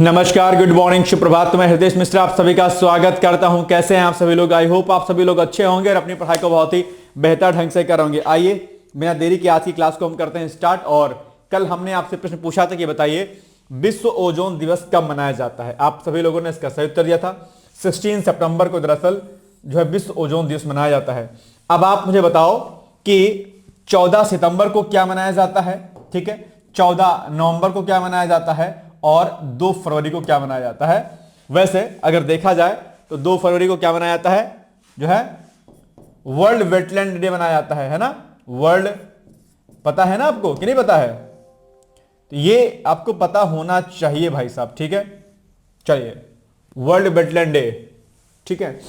नमस्कार, good morning, सुप्रभात। तो मैं हृदय मिश्रा आप सभी का स्वागत करता हूं। कैसे हैं आप सभी लोग? आई होप आप सभी लोग अच्छे होंगे और अपनी पढ़ाई को बहुत ही बेहतर ढंग से कर होंगे। आइए बिना देरी के आज की क्लास को हम करते हैं स्टार्ट। और कल हमने आपसे प्रश्न पूछा था कि बताइए विश्व ओजोन दिवस कब मनाया जाता है। आप सभी लोगों ने इसका सही उत्तर दिया था। 16 सितंबर को दरअसल जो है विश्व ओजोन दिवस मनाया जाता है। अब आप मुझे बताओ कि 14 सितंबर को क्या मनाया जाता है, ठीक है, 14 नवंबर को क्या मनाया जाता है और 2 फरवरी को क्या मनाया जाता है। वैसे अगर देखा जाए तो 2 फरवरी को क्या मनाया जाता है, जो है वर्ल्ड वेटलैंड डे मनाया जाता है ना। वर्ल्ड, पता है ना आपको कि नहीं पता है? तो ये आपको पता होना चाहिए भाई साहब, ठीक है। चलिए, वर्ल्ड वेटलैंड डे, ठीक है।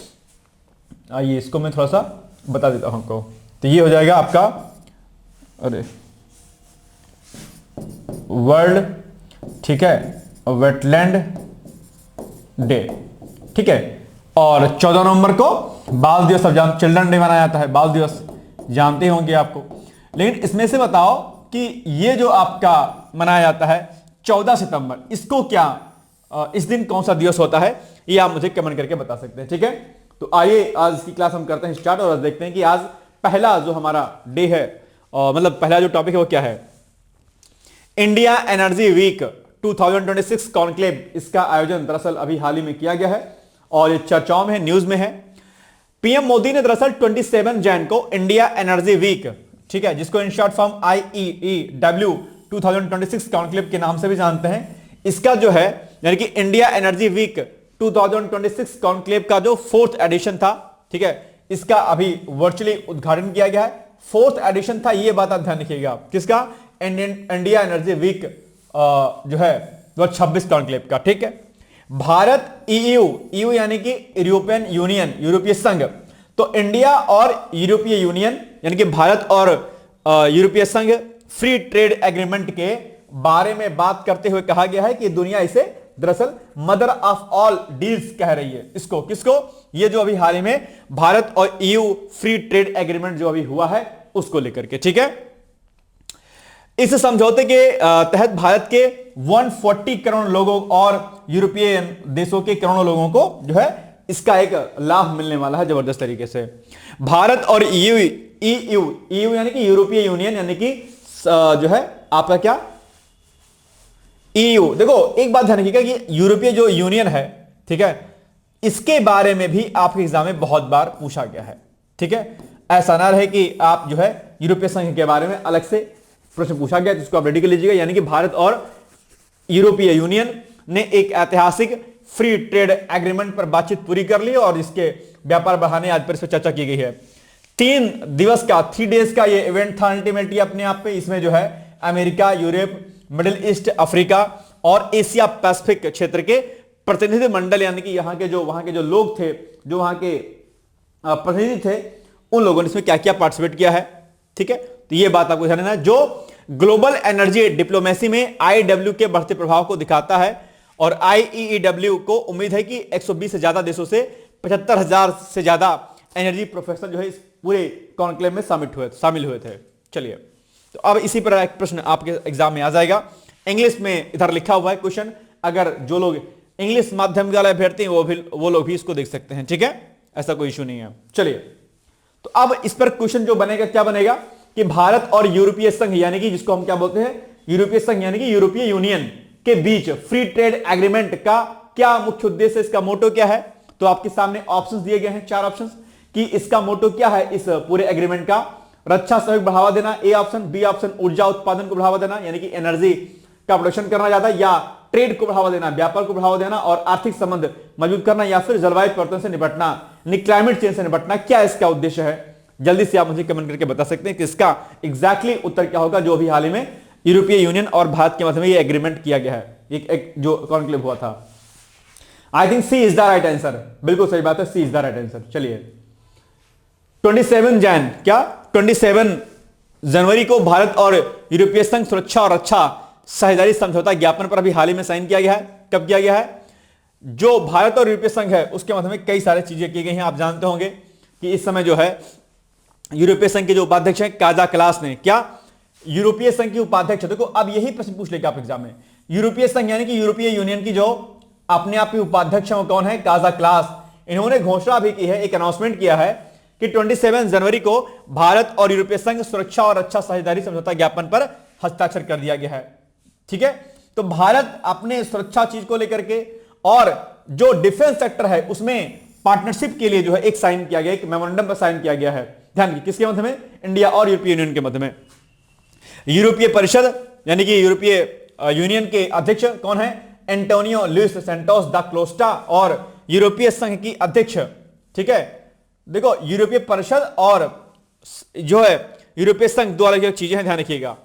आइए इसको मैं थोड़ा सा बता देता हूं आपको। तो ये हो जाएगा आपका, अरे वर्ल्ड, ठीक है, वेटलैंड डे, ठीक है। और 14 नवंबर को बाल दिवस, अब चिल्ड्रन डे मनाया जाता है, बाल दिवस जानते होंगे आपको। लेकिन इसमें से बताओ कि ये जो आपका मनाया जाता है 14 सितंबर, इसको क्या, इस दिन कौन सा दिवस होता है, ये आप मुझे कमेंट करके बता सकते हैं, ठीक है। तो आइए आज की क्लास हम करते हैं स्टार्ट और आज देखते हैं कि आज पहला जो हमारा डे है, मतलब पहला जो टॉपिक है वो क्या है। इंडिया एनर्जी वीक 2026 कॉन्क्लेव, इसका आयोजन दरअसल अभी हाल ही में किया गया है और ये चर्चाओं में है, न्यूज में है। पीएम मोदी ने दरअसल 27 जैन को इंडिया एनर्जी वीक, ठीक है, जिसको in short form IEEW 2026 conclave के नाम से भी जानते हैं, इसका जो है यानी कि इंडिया एनर्जी वीक 2026 कॉन्क्लेव का जो 4th एडिशन था, ठीक है, इसका अभी वर्चुअली उद्घाटन किया गया है। 4th एडिशन था, ये बात आप ध्यान रखिएगा, किसका? इंडिया एनर्जी वीक जो है 2026 कॉन्क्लेव का, ठीक है। भारत EU यानी कि यूरोपियन यूनियन, यूरोपीय संघ, तो इंडिया और यूरोपीय यूनियन यानी कि भारत और यूरोपीय संघ फ्री ट्रेड एग्रीमेंट के बारे में बात करते हुए कहा गया है कि दुनिया इसे दरअसल मदर ऑफ ऑल डील्स कह रही है। इसको, किसको? ये जो अभी हाल ही में भारत और EU फ्री ट्रेड एग्रीमेंट जो अभी हुआ है उसको लेकर के, ठीक है। इस समझौते के तहत भारत के 140 करोड़ लोगों और यूरोपीय देशों के करोड़ों लोगों को जो है इसका एक लाभ मिलने वाला है जबरदस्त तरीके से। भारत और EU यानी कि यूरोपीय यूनियन यानी कि जो है आपका क्या EU। देखो एक बात ध्यान रखिएगा कि यूरोपीय जो यूनियन है, ठीक है, इसके बारे में भी आपके एग्जाम में बहुत बार पूछा गया है, ठीक है। ऐसा ना रहे कि आप जो है यूरोपीय संघ के बारे में अलग से प्रश्न पूछा गया, जिसको आप रेडी कर लीजिएगा। यानी कि भारत और यूरोपीय यूनियन ने एक ऐतिहासिक फ्री ट्रेड एग्रीमेंट पर बातचीत पूरी कर ली और इसके व्यापार बढ़ाने आज पर इस पर चर्चा की गई है। 3 दिवस का, 3 डेज का ये इवेंट था अल्टीमेटली अपने आप पे। इसमें जो है America, Europe, middle east, Africa और एशिया पैसिफिक क्षेत्र के प्रतिनिधि मंडल यानी कि वहां के जो लोग थे, जो वहां के प्रतिनिधि थे, उन लोगों ने इसमें क्या क्या पार्टिसिपेट किया है, ठीक है। तो ये बात आपको ध्यान रखना है, जो ग्लोबल एनर्जी डिप्लोमेसी में IEW के बढ़ते प्रभाव को दिखाता है। और IEEW को उम्मीद है कि 120 से ज्यादा देशों से 75,000 से ज्यादा एनर्जी प्रोफेशनल जो है इस पूरे कॉन्क्लेव में शामिल हुए थे। चलिए, तो अब इसी पर एक प्रश्न आपके एग्जाम में आ जाएगा। इंग्लिश में इधर लिखा हुआ है क्वेश्चन, अगर जो लोग इंग्लिश माध्यम वाले अभ्यर्थी हैं वो लोग भी इसको देख सकते हैं, ठीक है, ऐसा कोई इशू नहीं है। चलिए, तो अब इस पर क्वेश्चन जो बनेगा, क्या बनेगा कि भारत और यूरोपीय संघ यानी कि जिसको हम क्या बोलते हैं, यूरोपीय संघ यानी कि यूरोपीय यूनियन के बीच फ्री ट्रेड एग्रीमेंट का क्या मुख्य उद्देश्य, इसका मोटो क्या है। तो आपके सामने ऑप्शंस दिए गए हैं, 4 ऑप्शंस कि इसका मोटो क्या है इस पूरे एग्रीमेंट का। रक्षा सहयोग बढ़ावा देना, ए ऑप्शन। बी ऑप्शन, ऊर्जा उत्पादन को बढ़ावा देना यानी कि एनर्जी का प्रोडक्शन करना ज्यादा, या ट्रेड को बढ़ावा देना, व्यापार को बढ़ावा देना और आर्थिक संबंध मजबूत करना, या फिर जलवायु परिवर्तन से निपटना, क्लाइमेट चेंज से निपटना। क्या इसका उद्देश्य है? जल्दी से आप मुझे कमेंट करके बता सकते हैं कि इसका एग्जैक्टली उत्तर क्या होगा, जो भी हाल ही में यूरोपीय यूनियन और भारत के मध्य में ये एग्रीमेंट किया गया है, एक जो कॉन्क्लेव हुआ था। I think C is the right answer, बिल्कुल सही बात है, C is the right answer. चलिए, 27 जैन, क्या 27 जनवरी को भारत और यूरोपीय संघ सुरक्षा और रक्षा साझेदारी समझौता ज्ञापन पर अभी हाल ही में साइन किया गया है। कब किया गया है? जो भारत और यूरोपीय संघ है उसके मध्य में कई सारी चीजें की गई हैं। आप जानते होंगे कि इस समय जो है यूरोपीय संघ के जो उपाध्यक्ष हैं काजा कलास ने, क्या यूरोपीय संघ के उपाध्यक्ष। देखो अब यही प्रश्न पूछ लेगा आप एग्जाम में, यूरोपीय संघ यानी कि यूरोपीय यूनियन की जो अपने आप की उपाध्यक्ष है वो कौन है? काजा क्लास। इन्होंने घोषणा भी की है, एक अनाउंसमेंट किया है कि 27 जनवरी को भारत और यूरोपीय संघ सुरक्षा और रक्षा साझेदारी समझौता ज्ञापन पर हस्ताक्षर कर दिया गया है। ठीक है, तो भारत अपने सुरक्षा चीज को लेकर के और जो डिफेंस सेक्टर है उसमें पार्टनरशिप के लिए जो है एक साइन किया गया, एक मेमोरेंडम पर साइन किया गया है। ध्यान रखिए, किसके मध्य में? इंडिया और यूरोपीय यूनियन के मध्य में। यूरोपीय परिषद यानी कि यूरोपीय यूनियन के अध्यक्ष कौन है? Antonio Luis Santos da Costa. और यूरोपीय संघ की अध्यक्ष, ठीक है, देखो यूरोपीय परिषद और जो है यूरोपीय संघ दो अलग अलग चीजें हैं, ध्यान रखिएगा।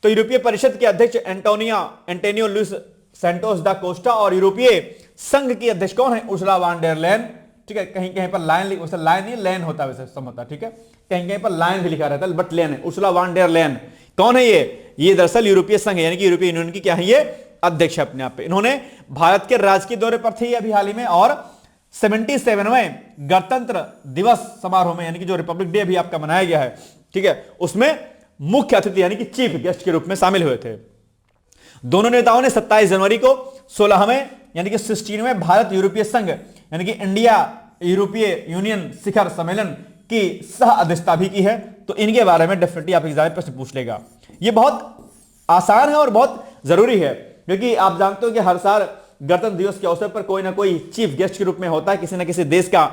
तो यूरोपीय परिषद के अध्यक्ष Antonio Luis Santos da Costa और यूरोपीय संघ की अध्यक्ष कौन है? Ursula von der Leyen. ठीक है, कहीं कहीं पर लाइन लाइन नहीं लैन होता है, वैसे सम होता है। ठीक है, कहीं कहीं पर लाइन भी लिखा रहता है बट लेन है। उर्सुला वॉन डर लेयन कौन है? ये दरअसल यूरोपीय संघ यानी कि यूरोपीय यूनियन की क्या है? ये अध्यक्ष अपने आप पे। इन्होंने भारत के राजकीय दौरे पर थे अभी हाल ही में, और 77वें गणतंत्र दिवस समारोह में यानी कि जो रिपब्लिक डे अभी आपका मनाया गया है, ठीक है, उसमें मुख्य अतिथि यानी कि चीफ गेस्ट के रूप में शामिल हुए थे। दोनों नेताओं ने 27 जनवरी को 16वें यानी कि 16वें भारत यूरोपीय संघ यानी कि इंडिया यूरोपीय यूनियन शिखर सम्मेलन की सह अध्यक्षता भी की है। तो इनके बारे में डेफिनेटली आप एग्जाम में प्रश्न पूछ लेगा। ये बहुत आसान है और बहुत जरूरी है, क्योंकि आप जानते हो कि हर साल गणतंत्र दिवस के अवसर पर कोई ना कोई चीफ गेस्ट के रूप में होता है, किसी ना किसी देश का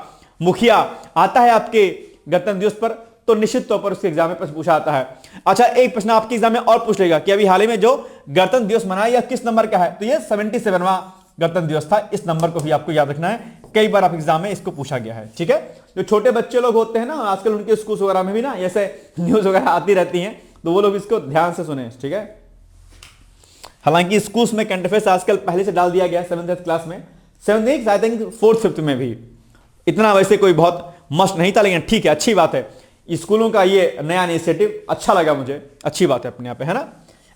मुखिया आता है आपके गणतंत्र दिवस पर, तो निश्चित तौर पर उसके एग्जाम में प्रश्न पूछा आता है। अच्छा, एक प्रश्न आपके एग्जाम में और पूछ लेगा कि अभी हाल ही में जो गणतंत्र दिवस मनाया यह किस नंबर का है? तो ये 77वां गणतंत्र दिवस था। इस नंबर को भी आपको याद रखना है, कई बार आप एग्जाम में इसको पूछा गया है। ठीक है, जो छोटे बच्चे लोग होते हैं ना, आजकल उनके स्कूल वगैरह में भी ना ऐसे न्यूज वगैरह आती रहती हैं, तो वो लोग इसको ध्यान से सुने। ठीक है, हालांकि स्कूल्स में करंट अफेयर्स आजकल पहले से डाल दिया गया है 7th क्लास में, 7th I think 4th 5th में भी। इतना वैसे कोई बहुत मस्ट नहीं था, लेकिन ठीक है, अच्छी बात है। स्कूलों का ये नया इनिशिएटिव अच्छा लगा मुझे, अच्छी बात है अपने आप पे, है ना।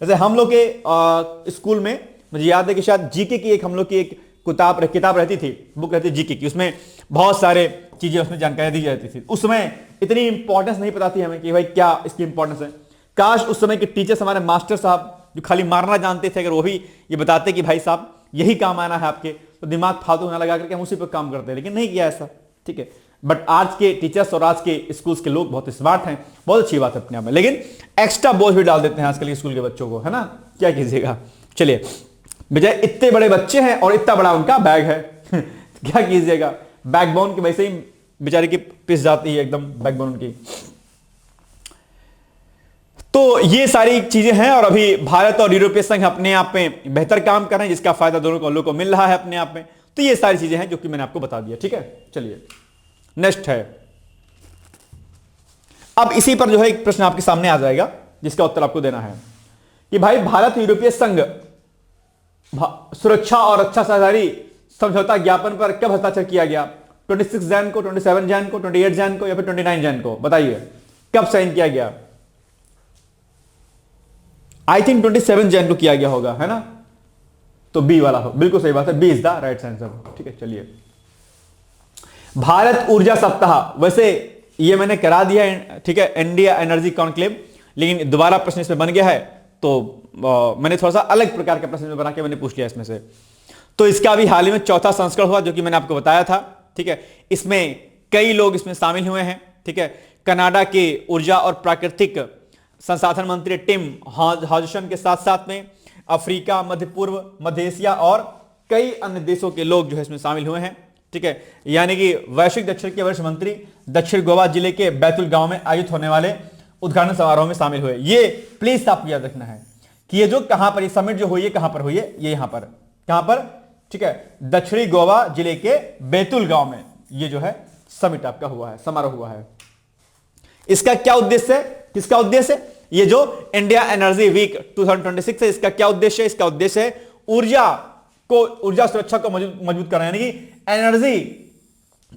जैसे हम लोग के स्कूल में मुझे याद है कि शायद जीके की एक हम लोग की एक किताब रहती थी, बुक रहती जीके की, उसमें बहुत सारे चीजें उसमें जानकारी दी जाती थी। उस समय इतनी इंपॉर्टेंस नहीं पता थी हमें कि भाई क्या इसकी इंपॉर्टेंस है। काश उस समय के टीचर्स, हमारे मास्टर साहब जो खाली मारना जानते थे, अगर वो भी ये बताते कि भाई साहब यही काम आना है आपके, तो दिमाग फालतू ना लगा करके हम उसी पर काम करते हैं, लेकिन नहीं किया ऐसा। ठीक है, बट आज के टीचर्स और आज के स्कूल्स के लोग बहुत स्मार्ट हैं, बहुत अच्छी बात है अपने आप में, लेकिन एक्स्ट्रा बोझ भी डाल देते हैं आजकल के स्कूल के बच्चों को, है ना। क्या कीजिएगा, चलिए, बजाय इतने बड़े बच्चे हैं और इतना बड़ा उनका बैग है क्या कीजिएगा, बैकबोन की वैसे ही बेचारे की पिस जाती है एकदम बैकबोन उनकी। तो ये सारी चीजें हैं, और अभी भारत और यूरोपीय संघ अपने आप में बेहतर काम कर रहे हैं, जिसका फायदा दोनों को लोगों को मिल रहा है अपने आप में। तो ये सारी चीजें हैं जो कि मैंने आपको बता दिया। ठीक है, चलिए नेक्स्ट है। अब इसी पर जो है एक प्रश्न आपके सामने आ जाएगा, जिसका उत्तर आपको देना है कि भाई भारत यूरोपीय संघ सुरक्षा और रक्षा साझेदारी समझौता ज्ञापन पर कब हस्ताक्षर किया गया? 26 जैन को, 27 जैन को, 28 जैन को, या फिर 29 जैन को? बताइए कब साइन किया गया? आई थिंक 27 जैन को किया गया होगा, है ना। तो बी वाला हो, बिल्कुल सही बात है, B is the right answer. ठीक है, चलिए, भारत ऊर्जा सप्ताह, वैसे ये मैंने करा दिया है, ठीक है, इंडिया एनर्जी कॉन्क्लेव, लेकिन दोबारा प्रश्न इसमें बन गया है, तो मैंने थोड़ा सा अलग प्रकार का प्रश्न बना के मैंने पूछ लिया इसमें से। तो इसका भी हाल ही में 4था संस्करण हुआ, जो कि मैंने आपको बताया था। ठीक है, इसमें कई लोग इसमें शामिल हुए हैं। ठीक है, कनाडा के ऊर्जा और प्राकृतिक संसाधन मंत्री टिम हॉजसन के साथ साथ में अफ्रीका, मध्य पूर्व, मध्य एशिया और कई अन्य देशों के लोग जो है इसमें शामिल हुए हैं। ठीक है, यानी कि वैश्विक दक्षिण के वरिष्ठ मंत्री दक्षिण गोवा जिले के बैतूल गांव में आयोजित होने वाले उद्घाटन समारोह में शामिल हुए। ये प्लीज आपको याद रखना है कि ये जो कहां पर, ये समिट जो हुई है कहां पर हुई है? ये यहां पर, कहां पर? ठीक है, दक्षिणी गोवा जिले के बैतूल गांव में ये जो है समिट आपका हुआ है, समारोह हुआ है। इसका क्या उद्देश्य है? किसका उद्देश्य है? ये जो इंडिया एनर्जी वीक 2026 है, इसका क्या उद्देश्य है? इसका उद्देश्य है ऊर्जा सुरक्षा को मजबूत करना, यानी कि एनर्जी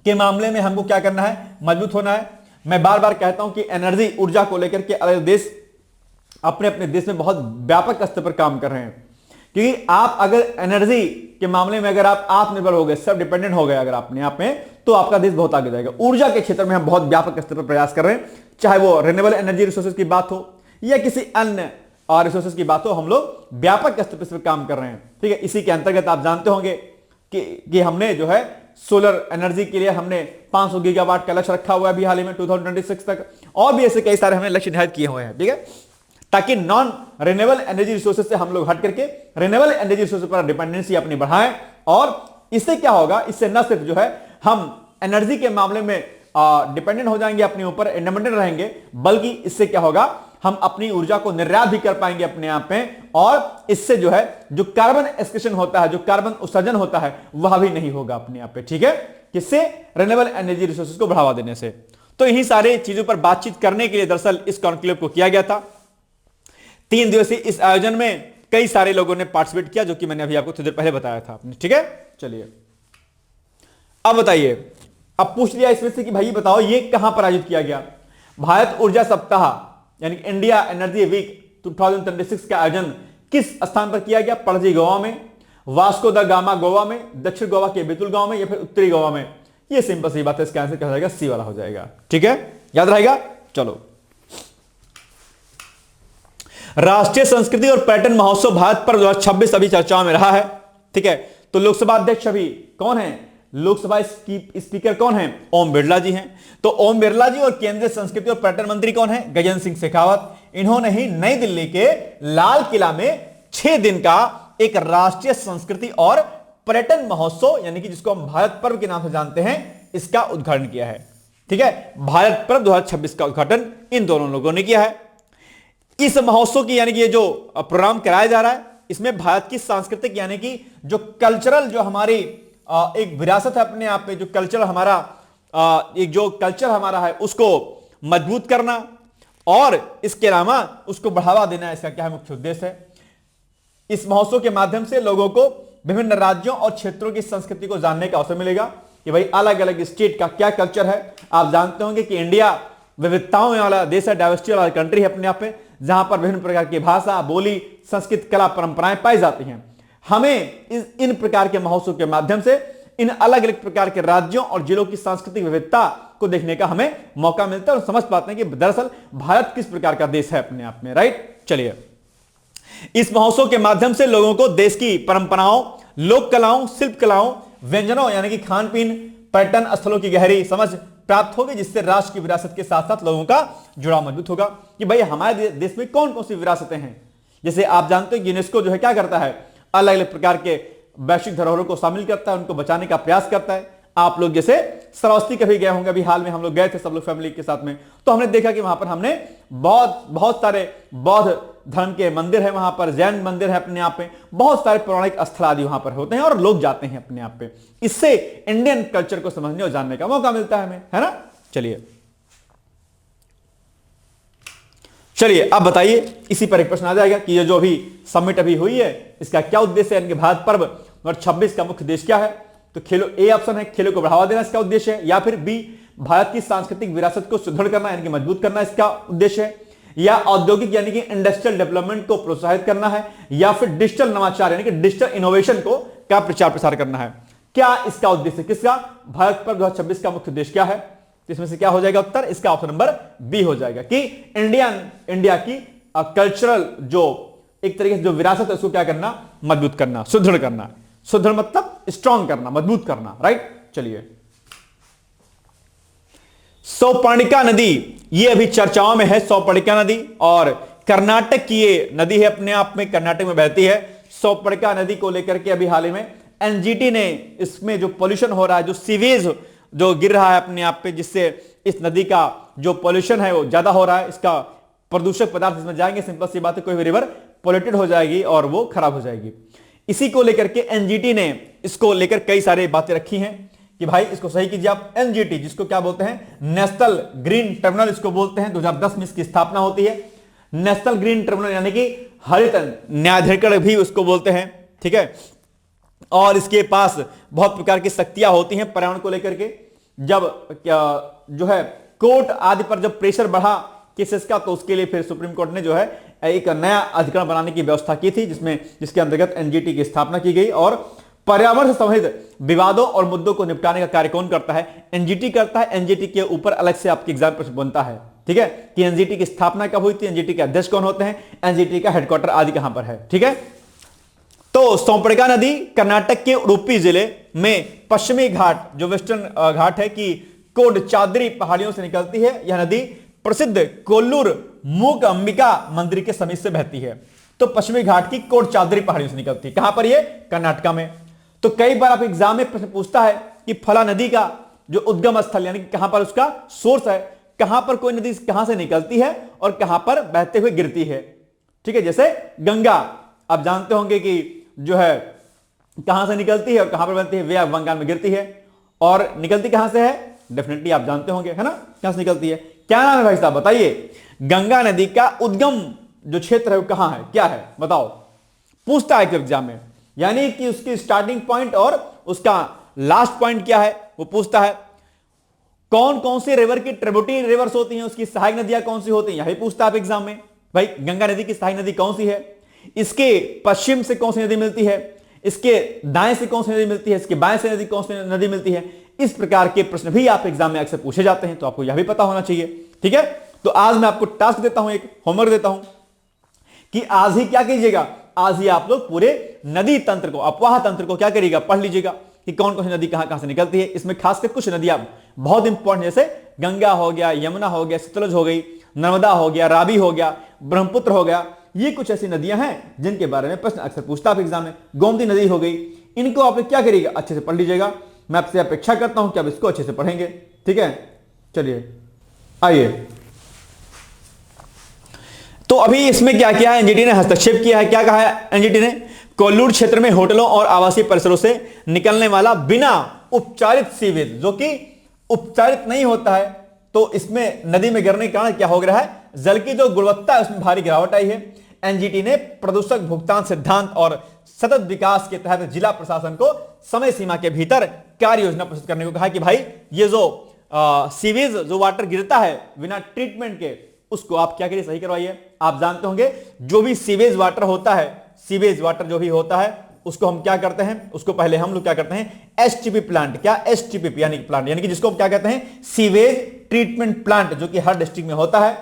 के मामले में हमको क्या करना है? मजबूत होना है। मैं बार बार कहता हूं कि एनर्जी, ऊर्जा को लेकर के अलग देश अपने अपने देश में बहुत व्यापक स्तर पर काम कर रहे हैं, क्योंकि आप अगर एनर्जी के मामले में अगर आप आत्मनिर्भर हो गए, सेल्फ डिपेंडेंट हो गए अगर अपने आप में, तो आपका देश बहुत आगे जाएगा। ऊर्जा के क्षेत्र में हम बहुत व्यापक स्तर पर प्रयास कर रहे हैं, चाहे वो रिन्यूएबल एनर्जी रिसोर्सेज की बात हो या किसी अन्य रिसोर्सेज की बात हो, हम लोग व्यापक स्तर पर इस पर काम कर रहे हैं। ठीक है, इसी के अंतर्गत आप जानते होंगे कि हमने जो है सोलर एनर्जी के लिए हमने 500 गीगावाट का लक्ष्य रखा हुआ है अभी हाल ही में 2026 तक, और भी ऐसे कई सारे हमने लक्ष्य निर्धारित किए हुए हैं। ठीक है, ताकि नॉन रिन्यूएबल एनर्जी रिसोर्सेज से हम लोग हट करके रिन्यूएबल एनर्जी रिसोर्सेज पर डिपेंडेंसी अपनी बढ़ाएं, और इससे क्या होगा, इससे न सिर्फ जो है हम एनर्जी के मामले में डिपेंडेंट हो जाएंगे, अपने ऊपर इंडिपेंडेंट रहेंगे, बल्कि इससे क्या होगा, हम अपनी ऊर्जा को निर्यात भी कर पाएंगे अपने आप में, और इससे जो है जो कार्बन एक्सक्रीशन होता है, जो कार्बन उत्सर्जन होता है, वह भी नहीं होगा अपने आप पे। ठीक है, किससे? रिन्यूएबल एनर्जी रिसोर्सेज को बढ़ावा देने से। तो इन्हीं सारे चीजों पर बातचीत करने के लिए दरअसल इस कॉन्क्लेव को किया गया था। 3 दिवसीय इस आयोजन में कई सारे लोगों ने पार्टिसिपेट किया, जो कि मैंने अभी आपको थोड़ी देर पहले बताया था। ठीक है, चलिए अब बताइए, अब पूछ लिया इसमें से कि भाई बताओ ये कहां पर आयोजित किया गया। भारत ऊर्जा सप्ताह यानी कि इंडिया एनर्जी वीक 2026 का आयोजन किस स्थान पर किया गया? पणजी गोवा में, वास्को द गामा गोवा में, दक्षिण गोवा के बेतुल गांव में, या फिर उत्तरी गोवा में? ये सिंपल सी बात है, इसका आंसर क्या हो जाएगा? सी वाला हो जाएगा। ठीक है, याद रहेगा। चलो, राष्ट्रीय संस्कृति और पर्यटन महोत्सव भारत पर्व 2026 अभी चर्चाओं में रहा है। ठीक है, तो लोकसभा अध्यक्ष अभी कौन है? लोकसभा स्पीकर कौन है? ओम बिरला जी हैं। तो ओम बिरला जी, और केंद्रीय संस्कृति और पर्यटन मंत्री कौन है? गजेंद्र सिंह शेखावत। इन्होंने ही नई दिल्ली के लाल किला में 6 दिन का एक राष्ट्रीय संस्कृति और पर्यटन महोत्सव, यानी कि जिसको हम भारत पर्व के नाम से जानते हैं, इसका उद्घाटन किया है। ठीक है, भारत पर्व 2026 का उद्घाटन इन दोनों लोगों ने किया है। इस महोत्सव की यानी कि ये जो प्रोग्राम कराया जा रहा है, इसमें भारत की सांस्कृतिक यानी कि जो कल्चरल, जो हमारी एक विरासत है अपने आप में, जो कल्चरल हमारा एक जो कल्चर हमारा है, उसको मजबूत करना और इसके अलावा उसको बढ़ावा देना, इसका क्या है? मुख्य उद्देश्य है। इस महोत्सव के माध्यम से लोगों को विभिन्न राज्यों और क्षेत्रों की संस्कृति को जानने का अवसर मिलेगा कि भाई अलग अलग स्टेट का क्या कल्चर है। आप जानते होंगे कि इंडिया विविधताओं वाला देश है, डाइवर्सिटी वाला कंट्री है अपने आप में, जहां पर विभिन्न प्रकार की भाषा, बोली, संस्कृति, कला, परंपराएं पाई जाती हैं। हमें इन प्रकार के महोत्सव के माध्यम से इन अलग अलग प्रकार के राज्यों और जिलों की सांस्कृतिक विविधता को देखने का हमें मौका मिलता है और समझ पाते हैं कि दरअसल भारत किस प्रकार का देश है अपने आप में। राइट, चलिए, इस महोत्सव के माध्यम से लोगों को देश की परंपराओं, लोक कलाओं, शिल्प कलाओं, व्यंजनों यानी कि खान पीन, पर्यटन स्थलों की गहरी समझ प्राप्त होगी, जिससे राष्ट्र की विरासत के साथ साथ लोगों का जुड़ाव मजबूत होगा कि भाई हमारे देश में कौन कौन सी विरासतें हैं। जैसे आप जानते हैं यूनेस्को जो है क्या करता है, अलग अलग प्रकार के वैश्विक धरोहरों को शामिल करता है, उनको बचाने का प्रयास करता है। आप लोग जैसे श्रावस्ती कभी गए होंगे, अभी हाल में हम लोग गए थे सब लोग फैमिली के साथ में, तो हमने देखा कि वहां पर हमने बहुत सारे बौद्ध धर्म के मंदिर है, वहां पर जैन मंदिर है अपने आप में, बहुत सारे पौराणिक स्थल आदि वहां पर होते हैं और लोग जाते हैं अपने आप पे। इससे इंडियन कल्चर को समझने और जानने का मौका मिलता है हमें, है ना। चलिए अब बताइए, इसी पर एक प्रश्न आ जाएगा कि ये जो अभी समिट अभी हुई है, इसका क्या उद्देश्य है? इनके भारत पर्व 2026 का मुख्य उद्देश्य क्या है? तो खेलो, ए ऑप्शन है खेलों को बढ़ावा देना इसका उद्देश्य है, या फिर बी भारत की सांस्कृतिक विरासत को सुदृढ़ करना यानी कि मजबूत करना इसका उद्देश्य है, या औद्योगिक यानी कि इंडस्ट्रियल डेवलपमेंट को प्रोत्साहित करना है, या फिर डिजिटल नवाचार यानी कि डिजिटल इनोवेशन को का प्रचार प्रसार करना है। क्या इसका उद्देश्य किसका? भारत पर्व 2026 का मुख्य उद्देश्य क्या है? तो इसमें से क्या हो जाएगा उत्तर? इसका ऑप्शन नंबर बी हो जाएगा कि इंडिया की कल्चरल जो एक तरीके से जो विरासत है उसको क्या करना? मजबूत करना, सुदृढ़ करना। सुदृढ़ मतलब स्ट्रांग करना, मजबूत करना। राइट, चलिए, सौपर्णिका नदी ये अभी चर्चाओं में है। सौपर्णिका नदी और कर्नाटक की ये नदी है, अपने आप में कर्नाटक में बहती है। सौपर्णिका नदी को लेकर के अभी हाल ही में एनजीटी ने इसमें जो पोल्यूशन हो रहा है, जो सीवेज जो गिर रहा है अपने आप पे, जिससे इस नदी का जो पोल्यूशन है वो ज्यादा हो रहा है, इसका प्रदूषक पदार्थ इसमें जाएंगे, सिंपल सी बात है, कोई भी रिवर पोल्यूटेड हो जाएगी और वो खराब हो जाएगी। इसी को लेकर के एनजीटी ने इसको लेकर कई सारी बातें रखी हैं कि भाई इसको सही कीजिए आप। एनजीटी जिसको क्या बोलते हैं? नेशनल ग्रीन ट्रिब्यूनल इसको बोलते हैं। 2010 में इसकी स्थापना होती है। नेशनल ग्रीन ट्रिब्यूनल यानी कि हरित न्यायाधिकरण भी उसको बोलते हैं। ठीक है, और इसके पास बहुत प्रकार की शक्तियां होती हैं पर्यावरण को लेकर के। जब जो है कोर्ट आदि पर जब प्रेशर बढ़ा केसेस का, तो उसके लिए फिर सुप्रीम कोर्ट ने जो है एक नया अधिकरण बनाने की व्यवस्था की थी, जिसके अंतर्गत एनजीटी की स्थापना की गई। और पर्यावरण से संबंधित विवादों और मुद्दों को निपटाने का कार्य कौन करता है? एनजीटी करता है। एनजीटी के ऊपर अलग से आपके एग्जाम प्रश्न बनता है। ठीक है, कि एनजीटी की स्थापना कब हुई थी, एनजीटी के अध्यक्ष कौन होते हैं, एनजीटी का हेडक्वार्टर आदि कहां पर है। ठीक है, तो सोमप्रगा नदी कर्नाटक के उडुपी जिले में पश्चिमी घाट जो वेस्टर्न घाट है कि कोडचाद्री पहाड़ियों से निकलती है। यह नदी प्रसिद्ध कोल्लूर मूक अंबिका मंदिर के समीप से बहती है। तो पश्चिमी घाट की कोडचाद्री पहाड़ियों से निकलती है, कहां पर यह, कर्नाटका में। तो कई बार आप एग्जाम में प्रश्न पूछता है कि फला नदी का जो उद्गम स्थल यानी कि कहां पर उसका सोर्स है, कहां पर कोई नदी कहां से निकलती है और कहां पर बहते हुए गिरती है। ठीक है, जैसे गंगा आप जानते होंगे कि जो है कहां से निकलती है और कहां पर बहती है, वे बंगाल में गिरती है। और निकलती कहां से है, डेफिनेटली आप जानते होंगे, है ना, कहां से निकलती है। क्या नाम है भाई साहब, बताइए। गंगा नदी का उद्गम जो क्षेत्र है वो कहां है, क्या है, बताओ, पूछता है एग्जाम में। यानी कि उसकी स्टार्टिंग पॉइंट और उसका लास्ट पॉइंट क्या है वो पूछता है। कौन कौन सी रिवर की ट्रिब्यूटरी रिवर्स होती हैं, उसकी सहायक नदियां कौन सी होती हैं, यही पूछता है एग्जाम में। भाई गंगा नदी की सहायक नदी कौन सी है, इसके पश्चिम से कौन सी नदी मिलती है, इसके दाएं से कौन सी नदी मिलती है, इसके बाएं से नदी कौन सी नदी मिलती है। इस प्रकार के प्रश्न भी आप एग्जाम में अक्सर पूछे जाते हैं, तो आपको यह भी पता होना चाहिए। ठीक है, तो आज मैं आपको टास्क देता हूं, एक होमवर्क देता हूं कि आज ही क्या कीजिएगा, आज ही आप लोग पूरे नदी तंत्र को, अपवाह तंत्र को क्या करिएगा, पढ़ लीजिएगा कि कौन कौन सी नदी कहां कहां से निकलती है। इसमें खासकर कुछ नदियां बहुत इंपॉर्टेंट, जैसे गंगा हो गया, यमुना हो गया, सतलुज हो गई, नर्मदा हो गया, रावी हो गया, ब्रह्मपुत्र हो गया। ये कुछ ऐसी नदियां हैं जिनके बारे में प्रश्न अक्सर पूछता है एग्जाम में। गोमती नदी हो गई, इनको आप क्या करिएगा, अच्छे से पढ़ लीजिएगा। मैं आपसे अपेक्षा करता हूं कि आप इसको अच्छे से पढ़ेंगे। ठीक है, चलिए आइए। तो अभी इसमें क्या किया है, एनजीटी ने हस्तक्षेप किया है। क्या कहा है एनजीटी ने, कोल्लूर क्षेत्र में होटलों और आवासीय परिसरों से निकलने वाला बिना उपचारित सीवेज, जो कि उपचारित नहीं होता है, तो इसमें नदी में गिरने के कारण क्या हो रहा है, जल की जो गुणवत्ता है उसमें भारी गिरावट आई है। एनजीटी ने प्रदूषक भुगतान सिद्धांत और सतत विकास के तहत जिला प्रशासन को समय सीमा के भीतर कार्य योजना प्रस्तुत करने को कहा कि भाई ये जो सीवेज जो वाटर गिरता है बिना ट्रीटमेंट के, उसको आप क्या करिए, सही करवाइए। आप जानते होंगे जो भी सीवेज वाटर होता है, सीवेज वाटर जो भी होता है उसको हम क्या करते हैं, उसको पहले हम लोग क्या करते हैं, एसटीपी प्लांट, क्या एसटीपी यानी कि प्लांट, यानी कि जिसको हम क्या कहते हैं, सीवेज ट्रीटमेंट प्लांट, जो कि हर डिस्ट्रिक्ट में होता है।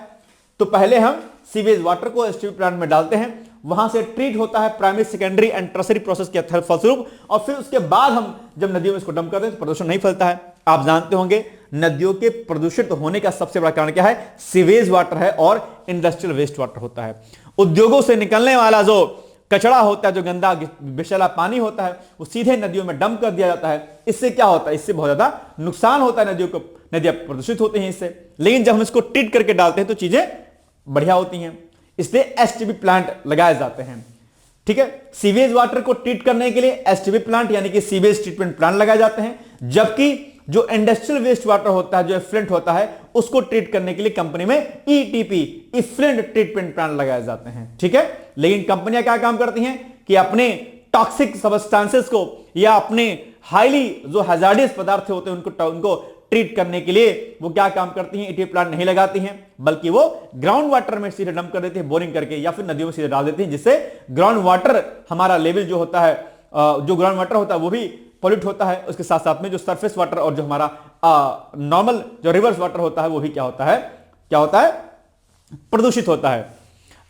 तो पहले हम सीवेज वाटर को एसटीपी प्लांट में डालते हैं, वहां से ट्रीट होता है primary, secondary and tertiary process के फलस्वरूप, और फिर उसके बाद हम जब नदियों में इसको डंप करते हैं तो प्रदूषण नहीं फैलता है। आप जानते होंगे नदियों के प्रदूषित होने का सबसे बड़ा कारण क्या है, सीवेज वाटर है और इंडस्ट्रियल वेस्ट वाटर होता है। उद्योगों से निकलने वाला जो कचरा होता है, जो गंदा विषैला पानी होता है, वो सीधे नदियों में डंप कर दिया जाता है। इससे क्या होता है, इससे बहुत ज्यादा नुकसान होता है नदियों को, नदियां प्रदूषित होती हैं इससे। लेकिन जब हम इसको ट्रीट करके डालते हैं तो चीजें बढ़िया होती हैं, इसलिए एसटीपी प्लांट लगाए जाते हैं। ठीक है, सीवेज वाटर को ट्रीट करने के लिए एसटीपी प्लांट यानी कि सीवेज ट्रीटमेंट प्लांट लगाए जाते हैं, जबकि जो इंडस्ट्रियल वेस्ट वाटर होता है, जो एफ्लुएंट होता है, उसको ट्रीट करने के लिए कंपनी में ईटीपी, इफ्लुएंट ट्रीटमेंट प्लांट लगाए जाते हैं। ठीक है, लेकिन कंपनियां क्या काम करती हैं कि अपने टॉक्सिक सब्सटेंसेस को या अपने हाईली जो हैजार्डियस पदार्थ होते हैं उनको ट्रीट करने के लिए वो क्या काम करती हैं, ईटीपी प्लांट नहीं लगाती हैं, बल्कि वो ग्राउंड वाटर में सीधे डंप कर देती है, बोरिंग करके, या फिर नदियों में सीधे डाल देती हैं, जिससे ग्राउंड वाटर हमारा लेवल जो होता है, जो ग्राउंड वाटर होता है वो भी पॉल्यूट होता है। उसके साथ साथ में जो सरफेस वाटर और जो हमारा नॉर्मल जो रिवर्स वाटर होता है वो भी क्या होता है, प्रदूषित होता है।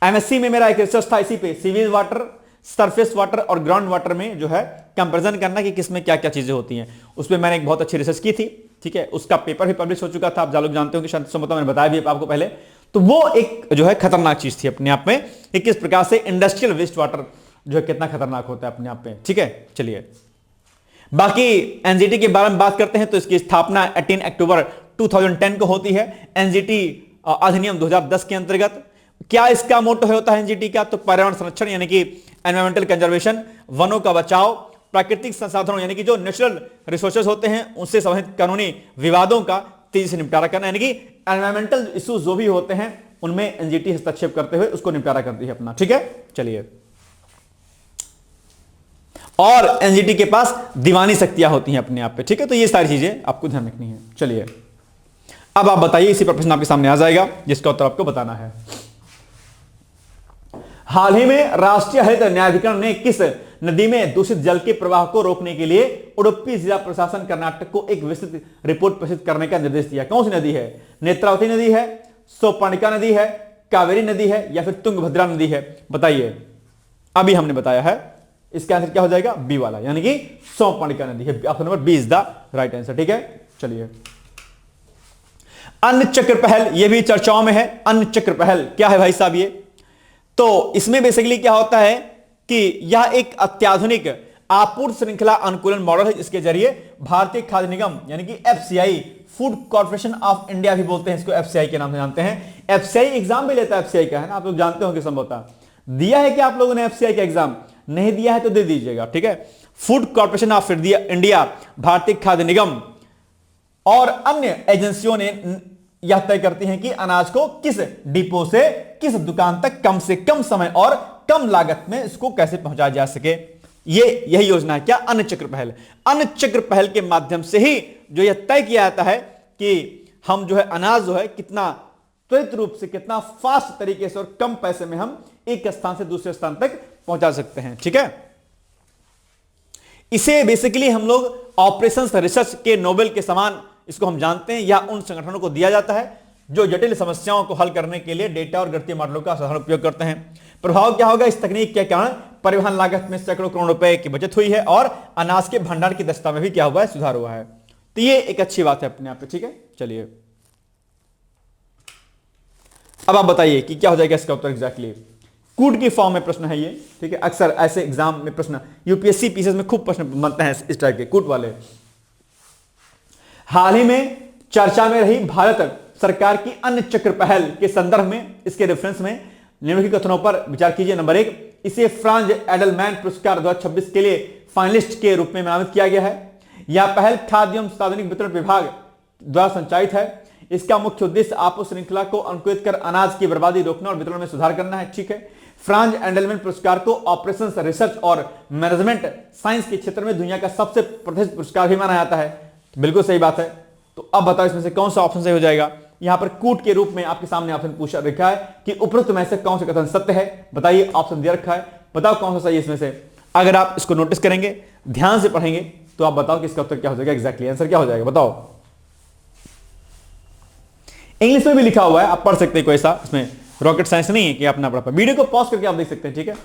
एमएससी में मेरा एक रिसर्च था इसी पे, सीवेज वाटर, सरफेस वाटर और ग्राउंड वाटर में जो है कंपैरिजन करना कि किसमें क्या क्या चीजें होती हैं। उसमें मैंने एक बहुत अच्छी रिसर्च की थी। ठीक है, उसका पेपर भी पब्लिश हो चुका था, आप लोग जानते हो कि शायद मैंने बताया भी आपको पहले। तो वो एक जो है खतरनाक चीज थी अपने आप में कि किस प्रकार से इंडस्ट्रियल वेस्ट वाटर जो है कितना खतरनाक होता है अपने आप में। ठीक है, चलिए बाकी एनजीटी के बारे में बात करते हैं। तो इसकी स्थापना 18 अक्टूबर 2010 को होती है, एनजीटी अधिनियम 2010 के अंतर्गत। क्या इसका मोटो होता है एनजीटी का, तो पर्यावरण संरक्षण यानी कि एनवायरमेंटल कंजर्वेशन, वनों का बचाव, प्राकृतिक संसाधनों यानी कि जो नेचुरल रिसोर्सेज होते हैं उनसे संबंधित कानूनी विवादों का तेजी से निपटारा करना, यानी कि एनवायरमेंटल इश्यूज जो भी होते हैं उनमें एनजीटी हस्तक्षेप करते हुए उसको निपटारा करती है अपना। ठीक है, चलिए, और एनजीटी के पास दीवानी शक्तियां होती हैं अपने आप पे। ठीक है, तो ये सारी चीजें आपको ध्यान रखनी है। चलिए अब आप बताइए, इसी पर प्रश्न आपके सामने आ जाएगा जिसका उत्तर आपको बताना है। हाल ही में राष्ट्रीय हरित न्यायाधिकरण ने किस नदी में दूषित जल के प्रवाह को रोकने के लिए उडुपी जिला प्रशासन कर्नाटक को एक विस्तृत रिपोर्ट प्रस्तुत करने का निर्देश दिया। कौन सी नदी है, नेत्रावती नदी है, सोपर्णिका नदी है, कावेरी नदी है, या फिर तुंगभद्रा नदी है? बताइए। अभी हमने बताया है, इसका आंसर क्या हो जाएगा? बी वाला, यानी कि सोपर्णिका नदी है। Option number B is the right answer. ठीक है, चलिए। अन्न चक्र पहल, यह भी चर्चाओं में है। अन्न चक्र पहल क्या है भाई साहब? ये तो इसमें बेसिकली क्या होता है कि यह एक अत्याधुनिक आपूर्ति श्रृंखला अनुकूलन मॉडल है, जिसके जरिए भारतीय खाद्य निगम यानी कि FCI, food corporation of India भी बोलते हैं इसको, एफसीआई के नाम से जानते हैं। एफसीआई एग्जाम भी लेता है, एफसीआई का है ना, आप लोग जानते होंगे संभवतः। दिया है कि आप लोगों ने एफसीआई का एग्जाम? नहीं दिया है तो दे दीजिएगा। ठीक है, फूड कॉर्पोरेशन ऑफ इंडिया, भारतीय खाद्य निगम और अन्य एजेंसियों ने यह तय करती हैं कि अनाज को किस डिपो से किस दुकान तक कम से कम समय और कम लागत में इसको कैसे पहुंचाया जा सके। यही योजना है क्या? अन्न चक्र पहल। अन्न चक्र पहल के माध्यम से ही जो यह तय किया जाता है कि हम जो है अनाज जो है कितना त्वरित रूप से, कितना फास्ट तरीके से और कम पैसे में हम एक स्थान से दूसरे स्थान तक पहुंचा सकते हैं। ठीक है, इसे बेसिकली हम लोग ऑपरेशन रिसर्च के नोबेल के समान इसको हम जानते हैं। या उन संगठनों को दिया जाता है जो जटिल समस्याओं को हल करने के लिए डेटा और गणितीय मॉडलों का साधारण उपयोग करते हैं। प्रभाव क्या होगा? इस तकनीक के कारण परिवहन लागत में सैकड़ों करोड़ रुपए की बचत हुई है और अनाज के भंडार की दक्षता में भी क्या हुआ है? सुधार हुआ है। तो ये एक अच्छी बात है अपने आप पे। ठीक है, चलिए अब आप बताइए कि क्या हो जाएगा इसका उत्तर एग्जैक्टली। कूट की फॉर्म में प्रश्न है ये। ठीक है, अक्सर ऐसे एग्जाम में प्रश्न, यूपीएससी पीसीएस में खूब प्रश्न बनते हैं इस टाइप के, कूट वाले। हाल ही में चर्चा में रही भारत सरकार की अन्न चक्र पहल के संदर्भ में, इसके रेफरेंस में निम्नलिखित कथनों पर विचार कीजिए। नंबर 1, इसे फ्रांज एडलमैन पुरस्कार 2026 के लिए फाइनलिस्ट के रूप में नामित किया गया है। यह पहल खाद्य एवं सार्वजनिक वितरण विभाग द्वारा संचालित है। इसका मुख्य उद्देश्य आपूर्ति श्रृंखला को अनुकूलित कर अनाज की बर्बादी रोकना और वितरण में सुधार करना है। ठीक है, फ्रांज एडलमैन पुरस्कार को ऑपरेशंस रिसर्च और मैनेजमेंट साइंस के क्षेत्र में दुनिया का सबसे प्रतिष्ठित पुरस्कार भी माना जाता है। बिल्कुल सही बात है। तो अब बताओ इसमें से कौन सा ऑप्शन सही हो जाएगा? यहां पर कूट के रूप में आपके सामने ऑप्शन पूछा रखा है कि उपरोक्त में से कौन सा कथन सत्य है? बताइए, ऑप्शन दिया रखा है, बताओ कौन सा सही है इसमें से। अगर आप इसको नोटिस करेंगे, ध्यान से पढ़ेंगे, तो आप बताओ कि इसका उत्तर क्या हो जाएगा एग्जैक्टली, आंसर क्या हो जाएगा बताओ। इंग्लिश में भी लिखा हुआ है, आप पढ़ सकते हैं, कोई ऐसा इसमें रॉकेट साइंस नहीं है कि आप ना पढ़ पाए। वीडियो को पॉज करके आप देख सकते हैं। ठीक है,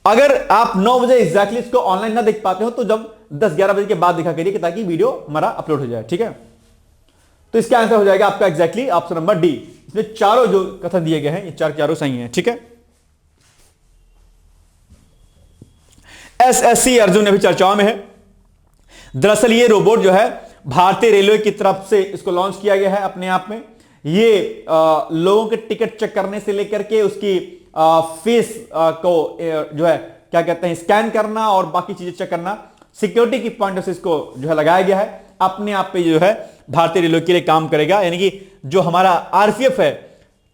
अगर आप 9 बजे एग्जैक्टली इसको ऑनलाइन ना देख पाते हो तो जब 10-11 बजे के बाद दिखा करिए ताकि वीडियो हमारा अपलोड हो जाए। ठीक है, तो इसका आंसर हो जाएगा आपका एग्जैक्टली ऑप्शन नंबर डी। इसमें चारों जो कथन दिए गए हैं ये चारों सही हैं। ठीक है, एसएससी अर्जुन अभी चर्चाओं में है। दरअसल ये रोबोट जो है भारतीय रेलवे की तरफ से इसको लॉन्च किया गया है। अपने आप में ये लोगों के टिकट चेक करने से लेकर के उसकी फेस को जो है क्या कहते हैं स्कैन करना और बाकी चीजें चेक करना, सिक्योरिटी की पॉइंट से इसको जो है लगाया गया है। अपने आप पे जो है भारतीय रेलवे के लिए काम करेगा, यानी कि जो हमारा आरपीएफ है,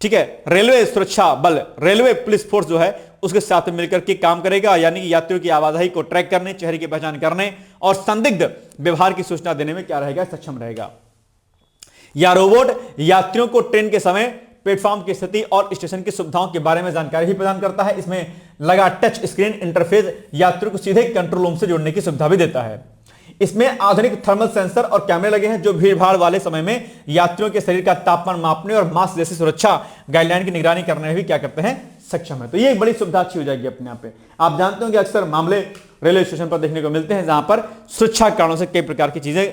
ठीक है, रेलवे सुरक्षा बल, रेलवे पुलिस फोर्स जो है उसके साथ मिलकर के काम करेगा, यानी कि यात्रियों की आवाजाही को ट्रैक करने, चेहरे की पहचान करने और संदिग्ध व्यवहार की सूचना देने में क्या रहेगा? सक्षम रहेगा। यह रोबोट यात्रियों को ट्रेन के समय, प्लेटफॉर्म की स्थिति और स्टेशन की सुविधाओं के बारे में जानकारी भी प्रदान करता है। इसमें लगा टच स्क्रीन इंटरफेस यात्रियों को सीधे कंट्रोल रूम से जोड़ने की सुविधा भी देता है। इसमें आधुनिक थर्मल सेंसर और कैमरे लगे हैं जो भीड़भाड़ वाले समय में यात्रियों के शरीर का तापमान मापने और मास्क जैसी सुरक्षा गाइडलाइन की निगरानी करने में भी क्या करते हैं? सक्षम है। तो ये एक बड़ी सुविधा अच्छी हो जाएगी अपने आप पे। आप जानते हो कि अक्सर मामले रेलवे स्टेशन पर देखने को मिलते हैं जहां पर सुरक्षा कारणों से कई प्रकार की चीजें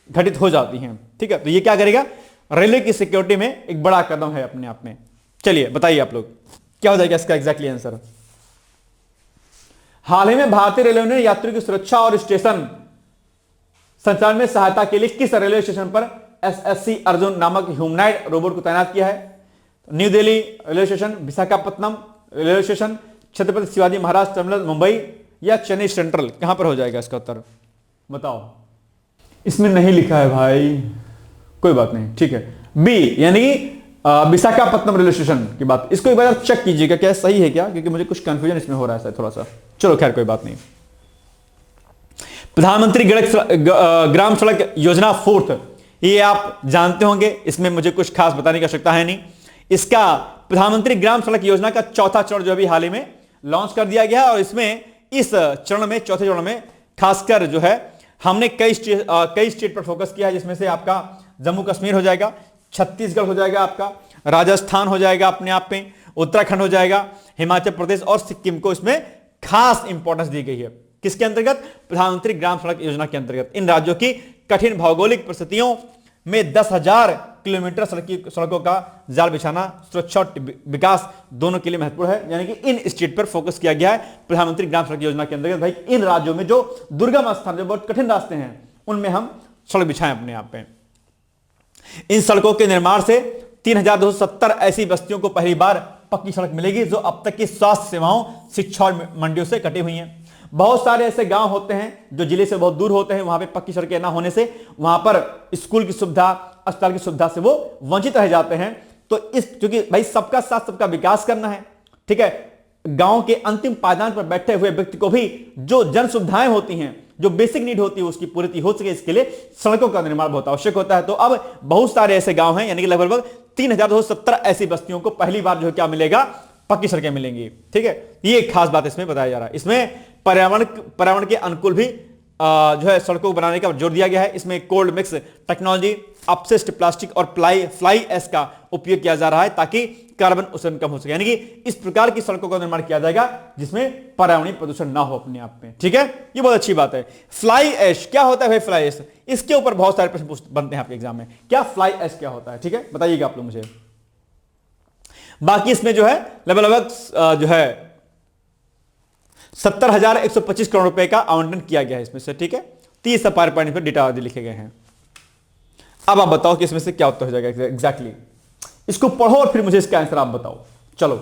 घटित हो जाती हैं। ठीक है, तो ये क्या करेगा? रेलवे की सिक्योरिटी में एक बड़ा कदम है अपने आप में। चलिए बताइए आप लोग क्या हो जाएगा इसका एग्जैक्टली आंसर। हाल ही में भारतीय रेलवे ने यात्रियों की सुरक्षा और स्टेशन संचालन में सहायता के लिए किस रेलवे स्टेशन पर एसएससी अर्जुन नामक ह्यूमनॉइड रोबोट को तैनात किया है? New Delhi railway station, Visakhapatnam railway station, Chhatrapati Shivaji Maharaj terminal Mumbai या चेन्नई सेंट्रल? कहां पर हो जाएगा इसका उत्तर बताओ। इसमें नहीं लिखा है भाई, कोई बात नहीं, ठीक है। बी यानी कि विशाखापट्टनम रेलवे स्टेशन की बात। इसको एक बार आप चेक कीजिएगा क्या सही है क्या, क्योंकि मुझे कुछ कंफ्यूजन इसमें हो रहा है थोड़ा सा। चलो खैर कोई बात नहीं। प्रधानमंत्री ग्राम सड़क योजना 4th, ये आप जानते होंगे, इसमें मुझे कुछ खास बताने की आवश्यकता है नहीं। इसका प्रधानमंत्री ग्राम सड़क योजना का चौथा चरण जो अभी हाल ही में लॉन्च कर दिया गया है और इसमें इस चरण में, चौथे चरण में खासकर जो है हमने कई स्टेट पर फोकस किया है, जिसमें से आपका जम्मू कश्मीर हो जाएगा, छत्तीसगढ़ हो जाएगा आपका, राजस्थान हो जाएगा अपने आप में, उत्तराखंड हो जाएगा, हिमाचल प्रदेश और सिक्किम को इसमें खास इंपॉर्टेंस दी गई है। किसके अंतर्गत? प्रधानमंत्री ग्राम सड़क योजना के अंतर्गत। इन राज्यों की कठिन भौगोलिक परिस्थितियों में 10,000 किलोमीटर सड़कों का जाल बिछाना सुरक्षा और विकास दोनों के लिए महत्वपूर्ण है। यानी कि इन स्टेट पर फोकस किया गया है प्रधानमंत्री ग्राम सड़क योजना के अंतर्गत। भाई इन राज्यों में जो दुर्गम स्थान, जो बहुत कठिन रास्ते हैं, उनमें हम सड़क बिछाएं अपने आप पे। इन सड़कों के निर्माण से 3,270 ऐसी बस्तियों को पहली बार पक्की सड़क मिलेगी जो अब तक की स्वास्थ्य सेवाओं, शिक्षा और मंडियों से कटी हुई हैं। बहुत सारे ऐसे गांव होते हैं जो जिले से बहुत दूर होते हैं, वहां पे पक्की सड़कें ना होने से वहां पर स्कूल की सुविधा, अस्पताल की सुविधा से वो वंचित रह जाते हैं। तो इस, क्योंकि भाई सबका साथ सबका विकास करना है, ठीक है, गांव के अंतिम पायदान पर बैठे हुए व्यक्ति को भी जो जन सुविधाएं होती हैं, जो बेसिक नीड होती है, उसकी पूर्ति हो सके, इसके लिए सड़कों का निर्माण बहुत आवश्यक होता है। तो अब बहुत सारे ऐसे गांव हैं, यानी कि लगभग 3,270 ऐसी बस्तियों को पहली बार जो है क्या मिलेगा? पक्की सड़कें मिलेंगी। ठीक है, ये एक खास बात इसमें बताया जा रहा है। इसमें पर्यावरण के अनुकूल भी जो है सड़कों को बनाने का जोर दिया गया है। इसमें कोल्ड मिक्स टेक्नोलॉजी, अपशिष्ट प्लास्टिक और फ्लाई एश का उपयोग किया जा रहा है ताकि कार्बन उत्सर्जन कम हो सके। यानी कि इस प्रकार की सड़कों का निर्माण किया जाएगा जिसमें पर्यावरणीय प्रदूषण ना हो अपने आप में। ठीक है, ये बहुत अच्छी बात है। फ्लाई एश क्या होता है भाई? फ्लाई एश, इसके ऊपर बहुत सारे प्रश्न बनते हैं आपके एग्जाम में। क्या फ्लाई एश क्या होता है? ठीक है, बताइएगा आप लोग मुझे। बाकी इसमें जो है लगभग जो है 70,125 करोड़ रुपए का आवंटन किया गया है इसमें से। ठीक है, 30 पावर पॉइंट पर डेटा आदि लिखे गए हैं। अब आप बताओ कि इसमें से क्या उत्तर हो जाएगा एग्जैक्टली। इसको पढ़ो और फिर मुझे इसका आंसर आप बताओ। चलो,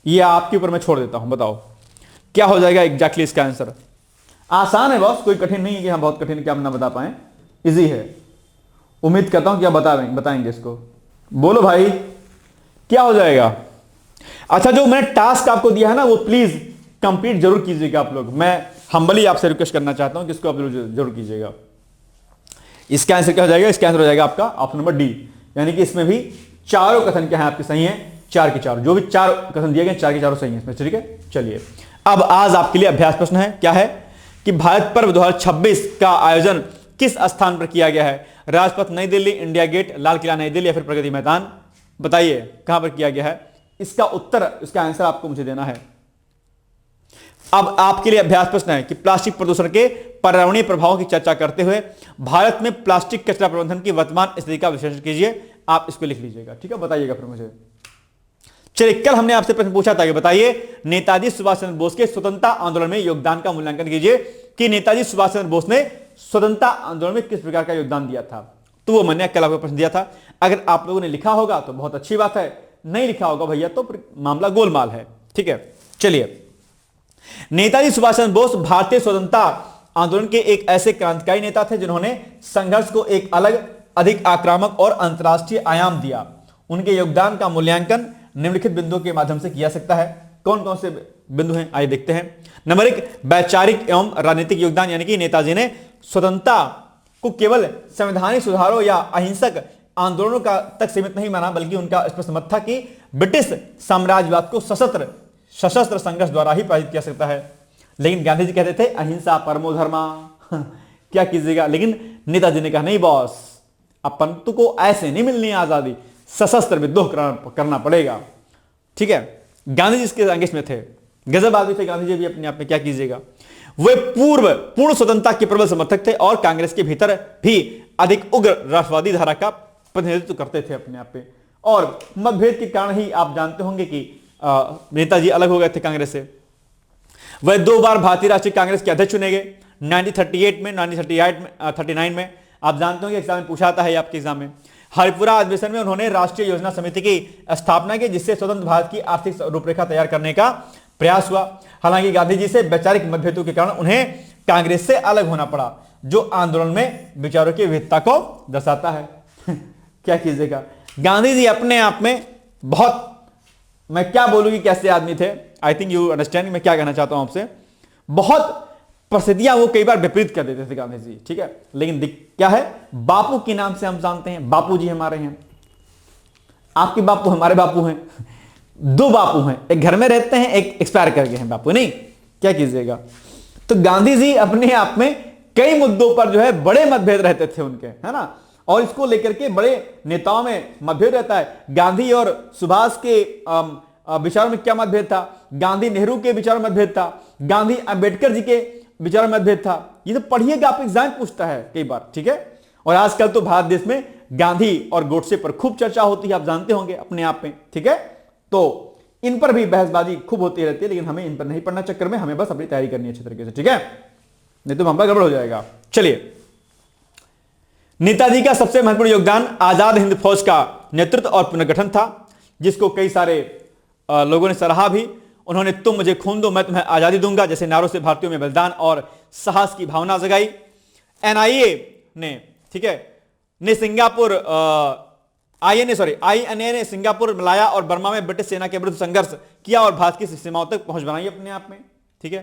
ये आपके ऊपर मैं छोड़ देता हूं, बताओ क्या हो जाएगा एग्जैक्टली इसका आंसर। आसान है बॉस, कोई कठिन नहीं है कि हम बहुत कठिन क्या हम ना बता पाए, इजी है। उम्मीद करता हूं कि आप बताएंगे इसको। बोलो भाई, क्या हो जाएगा? अच्छा, जो मैंने टास्क आपको दिया है ना, वो प्लीज कंप्लीट जरूर कीजिएगा आप लोग। मैं हम्बली आपसे रिक्वेस्ट करना चाहता हूं कि इसको आप जरूर कीजिएगा। इसका आंसर क्या हो जाएगा? इसका आंसर हो जाएगा आपका ऑप्शन नंबर डी, यानी कि इसमें भी चारों कथन क्या है आपके सही हैं, 4 के 4। जो भी 4 कथन दिए गए 4 के 4 सही हैं इसमें। ठीक है, चलिए अब आज आपके लिए अभ्यास प्रश्न है। क्या है कि भारत पर्व 2026 का आयोजन किस स्थान पर किया गया है? राजपथ नई दिल्ली, इंडिया गेट, लाल किला नई दिल्ली या फिर प्रगति मैदान? बताइए कहां पर किया गया है? इसका उत्तर, इसका आंसर आपको मुझे देना है। अब आपके लिए अभ्यास प्रश्न है कि प्लास्टिक प्रदूषण के पर्यावरणीय प्रभावों की चर्चा करते हुए भारत में प्लास्टिक कचरा प्रबंधन की वर्तमान स्थिति का विश्लेषण कीजिए। आप इसको लिख लीजिएगा। ठीक है, बताइएगा फिर मुझे। चलिए, कल हमने आपसे प्रश्न पूछा था कि बताइए नेताजी सुभाष चंद्र बोस के स्वतंत्रता आंदोलन में योगदान का मूल्यांकन कीजिए कि नेताजी सुभाष चंद्र बोस ने स्वतंत्रता आंदोलन में किस प्रकार का योगदान दिया था। तो वो मैंने कल आपको प्रश्न दिया था। अगर आप लोगों ने लिखा होगा तो बहुत अच्छी बात है, नहीं लिखा होगा भैया तो मामला गोलमाल है। ठीक है, चलिए। नेताजी सुभाष चंद्र बोस भारतीय स्वतंत्रता आंदोलन के एक ऐसे क्रांतिकारी नेता थे जिन्होंने संघर्ष को एक अलग, अधिक आक्रामक और अंतर्राष्ट्रीय आयाम दिया। उनके योगदान का मूल्यांकन निम्नलिखित बिंदुओं के माध्यम से किया सकता है। कौन कौन से बिंदु हैं आइए देखते हैं। नंबर 1, वैचारिक एवं राजनीतिक योगदान, यानी कि नेताजी ने स्वतंत्रता को केवल संवैधानिक सुधारों या अहिंसक आंदोलनों का तक सीमित नहीं माना, बल्कि उनका स्पष्ट मत था कि ब्रिटिश साम्राज्यवाद को सशस्त्र संघर्ष द्वारा ही पराजित किया सकता है। लेकिन गांधी जी कहते थे अहिंसा परमो धर्मा क्या कीजिएगा। लेकिन नेताजी ने कहा नहीं बॉस, अपन को ऐसे नहीं मिलनी आजादी, सशस्त्र विद्रोह करना पड़ेगा। ठीक है, गांधी जी इसके अंगेज में थे, गजब आदमी थे गांधी जी भी अपने आप में, क्या कीजिएगा। वे पूर्ण स्वतंत्रता के प्रबल समर्थक थे और कांग्रेस के भीतर भी अधिक उग्र राष्ट्रवादी धारा का प्रतिनिधित्व करते थे अपने आप पे। और मतभेद के कारण ही आप जानते होंगे कि नेताजी अलग हो गए थे कांग्रेस से। वह 2 बार भारतीय राष्ट्रीय कांग्रेस के अध्यक्ष चुने गए, 1938 में, 1939 में। आप जानते होंगे एग्जाम में पूछा आता है आपके एग्जाम में। हरिपुरा अधिवेशन में उन्होंने राष्ट्रीय योजना समिति की स्थापना की, जिससे स्वतंत्र भारत की आर्थिक रूपरेखा तैयार करने का प्रयास हुआ। हालांकि गांधी जी से वैचारिक मतभेदों के कारण उन्हें कांग्रेस से अलग होना पड़ा, जो आंदोलन में विचारों की विविधता को दर्शाता है। क्या कीजिएगा, गांधी जी अपने आप में बहुत, मैं क्या बोलूंगी कैसे आदमी थे। आई थिंक यू अंडरस्टैंड मैं क्या कहना चाहता हूं आपसे। बहुत परिस्थितियां वो कई बार विपरीत कर देते थे गांधी जी। ठीक है, लेकिन क्या है, बापू के नाम से हम जानते हैं, बापू जी हमारे हैं, आपके बापू हमारे बापू हैं। 2 बापू हैं, एक घर में रहते हैं, एक एक्सपायर कर गए हैं बापू, नहीं क्या कीजिएगा। तो गांधी जी अपने आप में कई मुद्दों पर जो है बड़े मतभेद रहते थे उनके, है ना। और इसको लेकर के बड़े नेताओं में मतभेद रहता है। गांधी और सुभाष के विचारों में क्या मतभेद था, गांधी नेहरू के विचारों में मतभेद था, गांधी अंबेडकर जी के विचारों में मतभेद था। ये तो पढ़िएगा, आप एग्जाम पूछता है कई बार, ठीक है। और आजकल तो भारत देश में गांधी और गोडसे पर खूब चर्चा होती है, आप जानते होंगे अपने आप में, ठीक है। तो इन पर भी बहसबाजी खूब होती रहती है, लेकिन हमें इन पर नहीं पढ़ना चक्कर में, हमें बस अपनी तैयारी करनी है अच्छे तरीके से, ठीक है, नहीं तो मामला गड़बड़ हो जाएगा। चलिए, नेताजी का सबसे महत्वपूर्ण योगदान आजाद हिंद फौज का नेतृत्व और पुनर्गठन था, जिसको कई सारे लोगों ने सराहा भी। उन्होंने तुम मुझे खून दो मैं तुम्हें आजादी दूंगा जैसे नारों से भारतीयों में बलिदान और साहस की भावना जगाई। एनआईए ने, ठीक है, ने सिंगापुर आईएनए ने सिंगापुर, मलाया और बर्मा में ब्रिटिश सेना के विरुद्ध संघर्ष किया और भारत की सीमाओं तक पहुंच बनाई अपने आप में, ठीक है।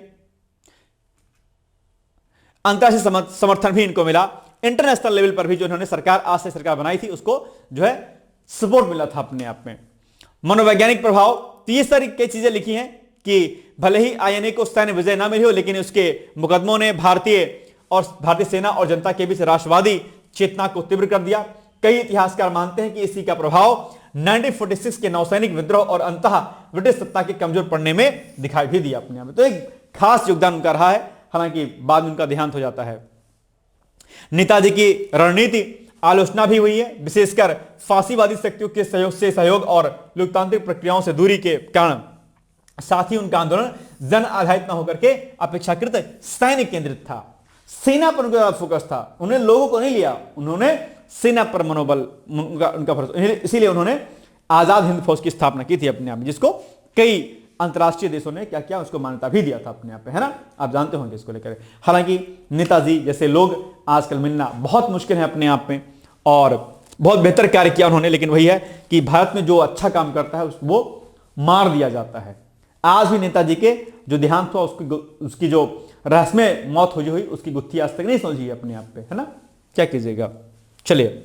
अंतरराष्ट्रीय समर्थन भी इनको मिला। इंटरनेशनल लेवल पर भी जो इन्होंने सरकार, आज से सरकार बनाई थी, उसको जो है सपोर्ट मिला था अपने आप में। मनोवैज्ञानिक प्रभाव, तो ये सारी कई चीजें लिखी हैं कि भले ही आईएनए को सैन्य विजय ना मिली हो, लेकिन उसके मुकदमों ने भारतीय सेना और जनता के बीच राष्ट्रवादी चेतना को तीव्र कर दिया। कई इतिहासकार मानते हैं कि इसी का प्रभाव 1946 के नौसैनिक विद्रोह और अंततः ब्रिटिश सत्ता के कमजोर पड़ने में दिखाई भी दिया अपने आप में। तो एक खास योगदान उनका रहा है, हालांकि बाद में उनका देहांत हो जाता है। नेताजी की रणनीति आलोचना भी हुई है, विशेषकर फांसीवादी शक्तियों के सहयोग और लोकतांत्रिक प्रक्रियाओं से दूरी के कारण। साथ ही उनका आंदोलन जन आधारित न होकर के अपेक्षाकृत सैनिक केंद्रित था, सेना पर उनका फोकस था। उन्होंने लोगों को नहीं लिया, उन्होंने सेना पर मनोबल उनका फर्ज, इसीलिए उन्होंने आजाद हिंद फौज की स्थापना की थी अपने आप में, जिसको कई अंतरराष्ट्रीय देशों ने क्या किया, उसको मान्यता भी दिया था अपने आप पे, है ना, आप जानते होंगे इसको लेकर। हालांकि नेताजी जैसे लोग आजकल मिलना बहुत मुश्किल है अपने आप में, और बहुत बेहतर कार्य किया उन्होंने, लेकिन वही है कि भारत में जो अच्छा काम करता है वो मार दिया जाता है। आज भी नेताजी के जो देहांत हुआ, उसकी जो रहस्यमय मौत हुई उसकी गुत्थी आज तक नहीं समझी अपने आप पे, है ना, क्या कीजिएगा। चलिए,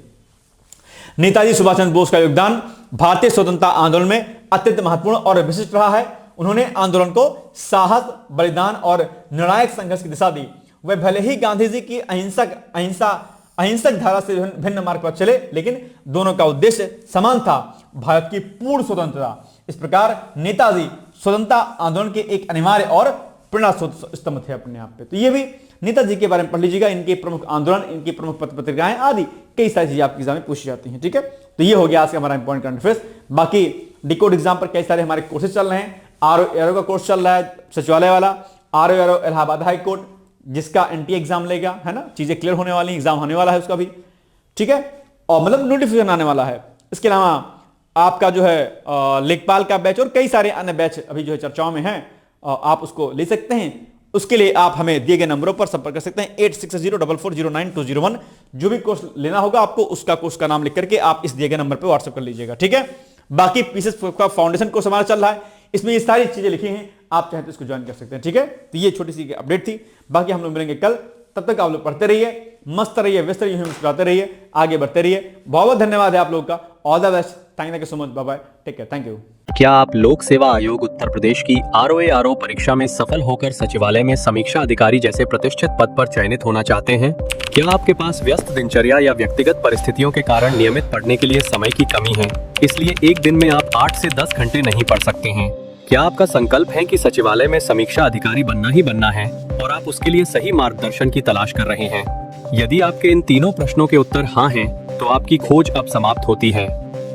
नेताजी सुभाष चंद्र बोस का योगदान भारतीय स्वतंत्रता आंदोलन में अत्यंत महत्वपूर्ण और विशिष्ट रहा है। उन्होंने आंदोलन को साहस, बलिदान और निर्णायक संघर्ष की दिशा दी। वे भले ही गांधी जी की अहिंसक धारा से भिन्न मार्ग पर चले, लेकिन दोनों का उद्देश्य समान था, भारत की पूर्ण स्वतंत्रता। इस प्रकार नेताजी स्वतंत्रता आंदोलन के एक अनिवार्य और प्रेरणा स्तंभ थे अपने आप पे। तो ये भी नेताजी के बारे में पढ़ लीजिएगा, इनके प्रमुख आंदोलन, इनकी प्रमुख पत्र पत्रिकाएं आदि कई सारी चीजें आपके एग्जाम में पूछी जाती हैं, ठीक है। तो ये हो गया आज का हमारा इंपॉर्टेंट करंट अफेयर्स। बाकी डिकोड एग्जाम पर कई सारे हमारे कोर्सेज चल रहे हैं। आरओ का कोर्स चल रहा है सचिवालय वाला, आरओ इलाहाबाद हाई कोर्ट, जिसका एनटीए एग्जाम लेगा, है ना, चीजें क्लियर होने वाली, एग्जाम होने वाला है उसका भी, ठीक है, और मतलब नोटिफिकेशन आने वाला है। इसके अलावा आपका जो है लेखपाल का बैच और कई सारे अन्य बैच अभी जो है चर्चाओं में है, आप उसको ले सकते हैं। उसके लिए आप हमें दिए गए नंबरों पर संपर्क कर सकते हैं, 8604409201। जो भी कोर्स लेना होगा आपको, उसका कोर्स का नाम लिख करके आप इस दिए गए नंबर पर व्हाट्सएप कर लीजिएगा, ठीक है। बाकी पीसेस का फाउंडेशन कोर्स हमारा चल रहा है, इसमें ये सारी चीजें लिखी हैं, आप चाहे तो इसको ज्वाइन कर सकते हैं, ठीक है। तो ये छोटी सी अपडेट थी, बाकी हम लोग मिलेंगे कल। तब तक आप लोग पढ़ते रहिए, मस्त रहिए, व्यस्त रहिए, मुस्कुराते रहिए, आगे बढ़ते रहिए। बहुत बहुत धन्यवाद है आप लोगों का। All the best, thank you so much, bye bye, take care, thank you. क्या आप लोक सेवा आयोग उत्तर प्रदेश की आरओ परीक्षा में सफल होकर सचिवालय में समीक्षा अधिकारी जैसे प्रतिष्ठित पद पर चयनित होना चाहते हैं? क्या आपके पास व्यस्त दिनचर्या या व्यक्तिगत परिस्थितियों के कारण नियमित पढ़ने के लिए समय की कमी है, इसलिए एक दिन में आप 8 से 10 घंटे नहीं पढ़ सकते हैं? क्या आपका संकल्प है कि सचिवालय में समीक्षा अधिकारी बनना ही बनना है और आप उसके लिए सही मार्गदर्शन की तलाश कर रहे हैं? यदि आपके इन तीनों प्रश्नों के उत्तर हाँ हैं, तो आपकी खोज अब समाप्त होती है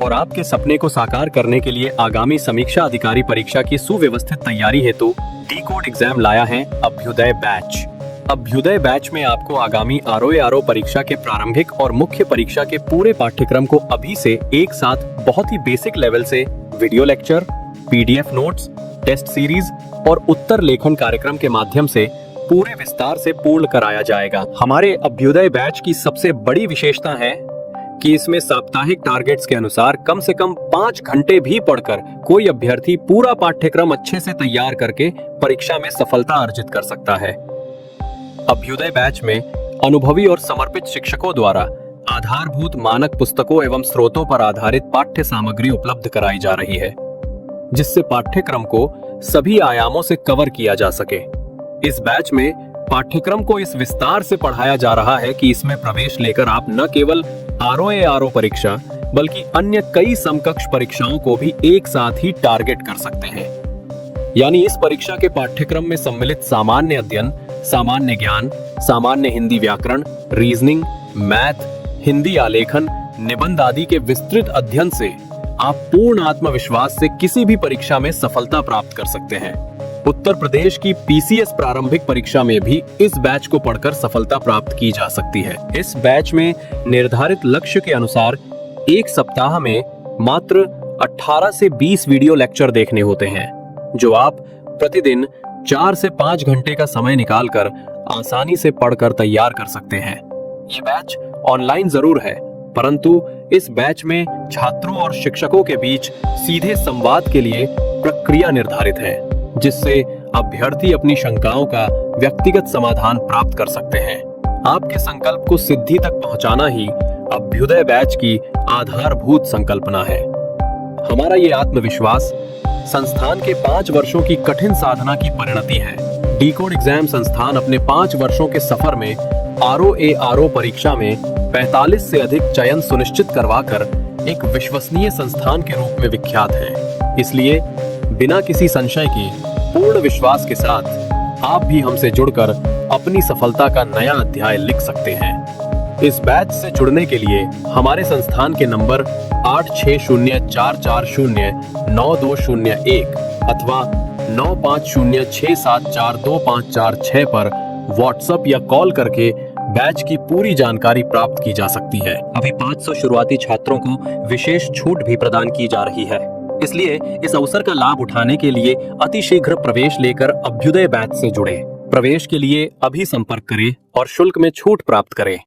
और आपके सपने को साकार करने के लिए आगामी समीक्षा अधिकारी परीक्षा की सुव्यवस्थित तैयारी हेतु डिकोड एग्जाम लाया है अभ्युदय बैच। अभ्युदय बैच में आपको आगामी आरओ परीक्षा के प्रारंभिक और मुख्य परीक्षा के पूरे पाठ्यक्रम को अभी से एक साथ बहुत ही बेसिक लेवल से video lecture, PDF notes, test series और उत्तर लेखन कार्यक्रम के माध्यम से पूरे विस्तार से पूर्ण कराया जाएगा। हमारे अभ्युदय बैच की सबसे बड़ी विशेषता है कि इसमें साप्ताहिक टारगेट्स के अनुसार कम से कम 5 घंटे भी पढ़कर कोई अभ्यर्थी पूरा पाठ्यक्रम अच्छे से तैयार करके परीक्षा में सफलता अर्जित कर सकता है। अभ्युदय बैच में अनुभवी और समर्पित शिक्षकों द्वारा आधारभूत मानक पुस्तकों एवं स्रोतों पर आधारित पाठ्य सामग्री उपलब्ध कराई जा रही है, जिससे पाठ्यक्रम को सभी आयामों से कवर किया जा सके। इस बैच में पाठ्यक्रम को इस विस्तार से पढ़ाया जा रहा है कि इसमें प्रवेश लेकर आप न केवल आरओ परीक्षा बल्कि अन्य कई समकक्ष परीक्षाओं को भी एक साथ ही टारगेट कर सकते हैं। यानी इस परीक्षा के पाठ्यक्रम में सम्मिलित सामान्य अध्ययन, सामान्य ज्ञान, सामान्य हिंदी व्याकरण, रीजनिंग, मैथ, हिंदी आलेखन, निबंध आदि के विस्तृत अध्ययन से आप पूर्ण आत्मविश्वास से किसी भी परीक्षा में सफलता प्राप्त कर सकते हैं। उत्तर प्रदेश की पीसीएस प्रारंभिक परीक्षा में भी इस बैच को पढ़कर सफलता प्राप्त की जा सकती है। इस बैच में निर्धारित लक्ष्य के अनुसार एक सप्ताह में मात्र 18 से 20 वीडियो लेक्चर देखने होते हैं, जो आप प्रतिदिन 4 से 5 घंटे का समय निकालकर आसानी से पढ़कर तैयार कर सकते हैं। ये बैच ऑनलाइन जरूर है, परंतु इस बैच में छात्रों और शिक्षकों के बीच सीधे संवाद के लिए प्रक्रिया निर्धारित है, जिससे अभ्यर्थी अपनी शंकाओं का व्यक्तिगत समाधान प्राप्त कर सकते हैं। आपके संकल्प को सिद्धि तक पहुंचाना ही अभ्युदय बैच की आधारभूत संकल्पना है। हमारा ये आत्मविश्वास संस्थान के 5 वर्षों की कठिन साधना की परिणति है। डीकोड एग्जाम संस्थान अपने 5 वर्षों के सफर में आरओ परीक्षा में 45 से अधिक चयन सुनिश्चित करवाकर एक विश्वसनीय संस्थान के रूप में विख्यात है। इसलिए बिना किसी संशय के पूर्ण विश्वास के साथ आप भी हमसे जुड़कर अपनी सफलता का नया अध्याय लिख सकते हैं। इस बैच से जुड़ने के लिए हमारे संस्थान के नंबर 8604409201 अथवा 9506742546 पर व्हाट्सएप या कॉल करके बैच की पूरी जानकारी प्राप्त की जा सकती है। अभी 500 शुरुआती छात्रों को विशेष छूट भी प्रदान की जा रही है, इसलिए इस अवसर का लाभ उठाने के लिए अतिशीघ्र प्रवेश लेकर अभ्युदय बैच से जुड़े। प्रवेश के लिए अभी संपर्क करें और शुल्क में छूट प्राप्त करें।